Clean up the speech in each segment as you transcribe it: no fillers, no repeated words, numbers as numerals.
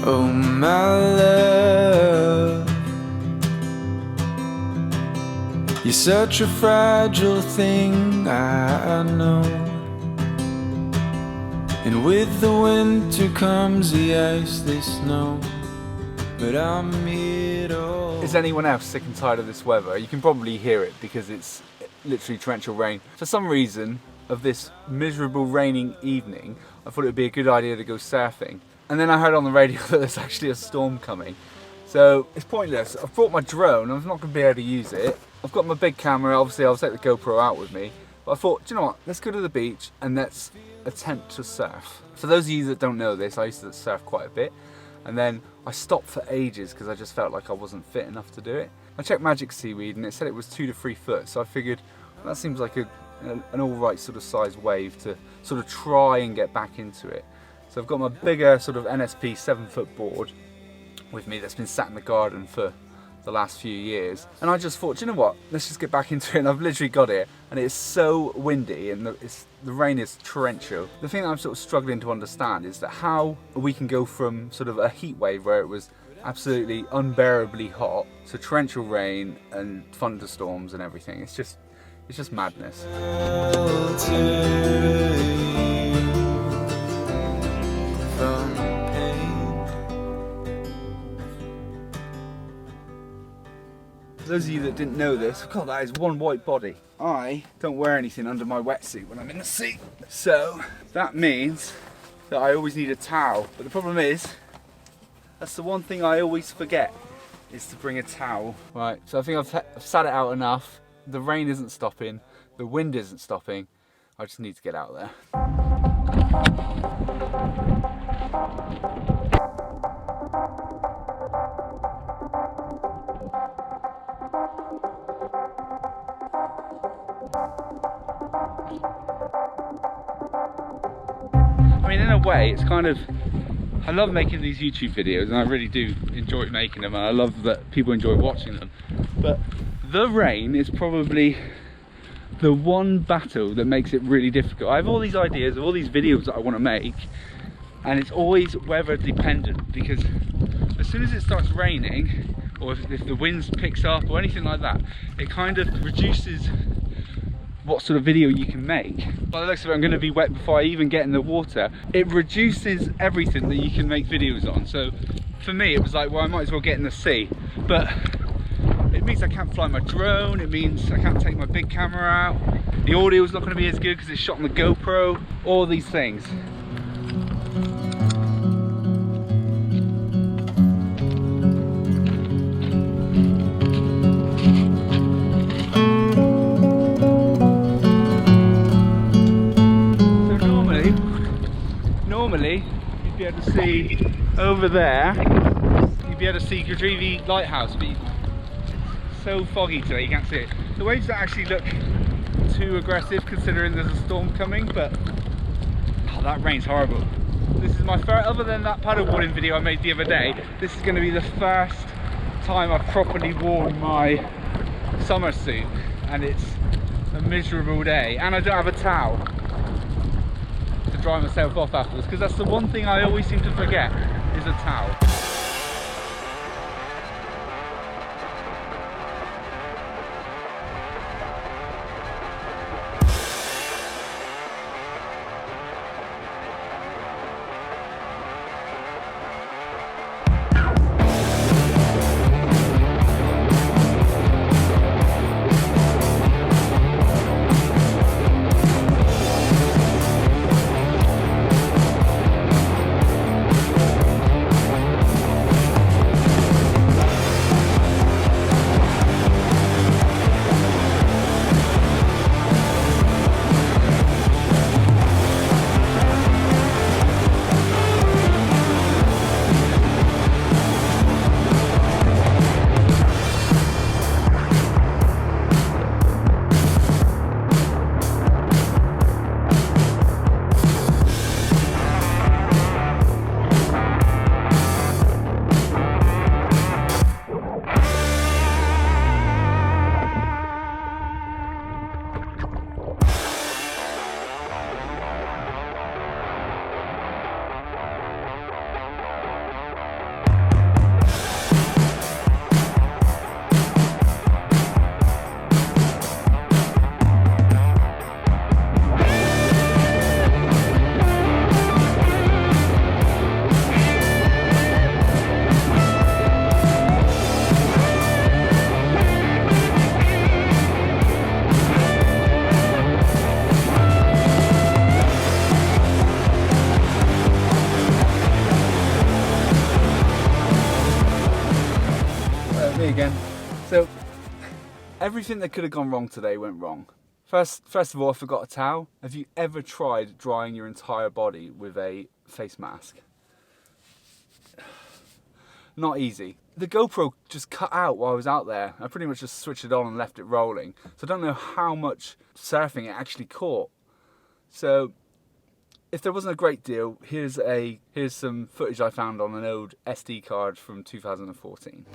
Oh my love, you're such a fragile thing, I know. And with the winter comes the ice, the snow. But I'm here to... Is anyone else sick and tired of this weather? You can probably hear it because it's literally torrential rain. For some reason, of this miserable raining evening, I thought it would be a good idea to go surfing. And then I heard on the radio that there's actually a storm coming. So it's pointless. I've brought my drone, I'm not going to be able to use it. I've got my big camera, obviously I'll take the GoPro out with me. But I thought, do you know what, let's go to the beach and let's attempt to surf. For those of you that don't know this, I used to surf quite a bit. And then I stopped for ages because I just felt like I wasn't fit enough to do it. I checked Magic Seaweed and it said it was 2 to 3 foot, so I figured well, that seems like an alright sort of size wave to sort of try and get back into it. So I've got my bigger sort of NSP 7-foot board with me that's been sat in the garden for the last few years. And I just thought, do you know what, let's just get back into it. And I've literally got it and it's so windy and the rain is torrential. The thing that I'm sort of struggling to understand is that how we can go from sort of a heat wave where it was absolutely unbearably hot to torrential rain and thunderstorms and everything. It's just madness. For those of you that didn't know this, God, that is one white body. I don't wear anything under my wetsuit when I'm in the sea. So that means that I always need a towel. But the problem is, that's the one thing I always forget, is to bring a towel. Right, so I think I've sat it out enough. The rain isn't stopping, the wind isn't stopping. I just need to get out there. I mean, in a way, it's kind of, I love making these YouTube videos and I really do enjoy making them and I love that people enjoy watching them. But the rain is probably the one battle that makes it really difficult. I have all these ideas of all these videos that I want to make and it's always weather dependent because as soon as it starts raining or if the wind picks up or anything like that, it kind of reduces what sort of video you can make. By the looks of it, I'm going to be wet before I even get in the water. It reduces everything that you can make videos on. So for me, it was like, well, I might as well get in the sea. But it means I can't fly my drone. It means I can't take my big camera out. The audio's not going to be as good because it's shot on the GoPro. All these things. Normally, you'd be able to see over there, you'd be able to see Godrevy Lighthouse, but it's so foggy today you can't see it. The waves don't actually look too aggressive considering there's a storm coming, but oh, that rain's horrible. This is my first, other than that paddleboarding video I made the other day, this is going to be the first time I've properly worn my summer suit, and it's a miserable day, and I don't have a towel to dry myself off afterwards, because that's the one thing I always seem to forget, is a towel. Everything that could have gone wrong today went wrong. First of all, I forgot a towel. Have you ever tried drying your entire body with a face mask? Not easy. The GoPro just cut out while I was out there. I pretty much just switched it on and left it rolling. So I don't know how much surfing it actually caught. So if there wasn't a great deal, here's some footage I found on an old SD card from 2014.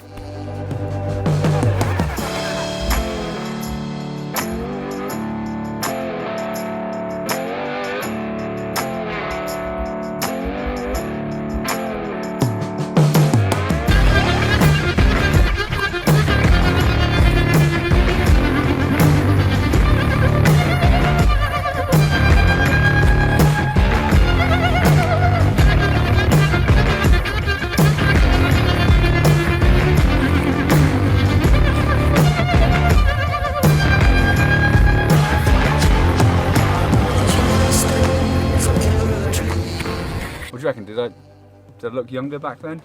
What do you reckon? Did I look younger back then?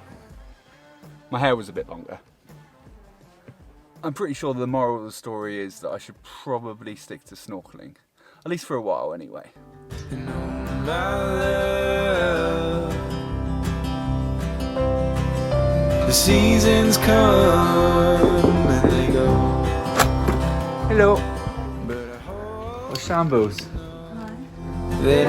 My hair was a bit longer. I'm pretty sure the moral of the story is that I should probably stick to snorkeling. At least for a while anyway. And oh my love, the seasons come and they go. Hello. But I hope What's shambles? that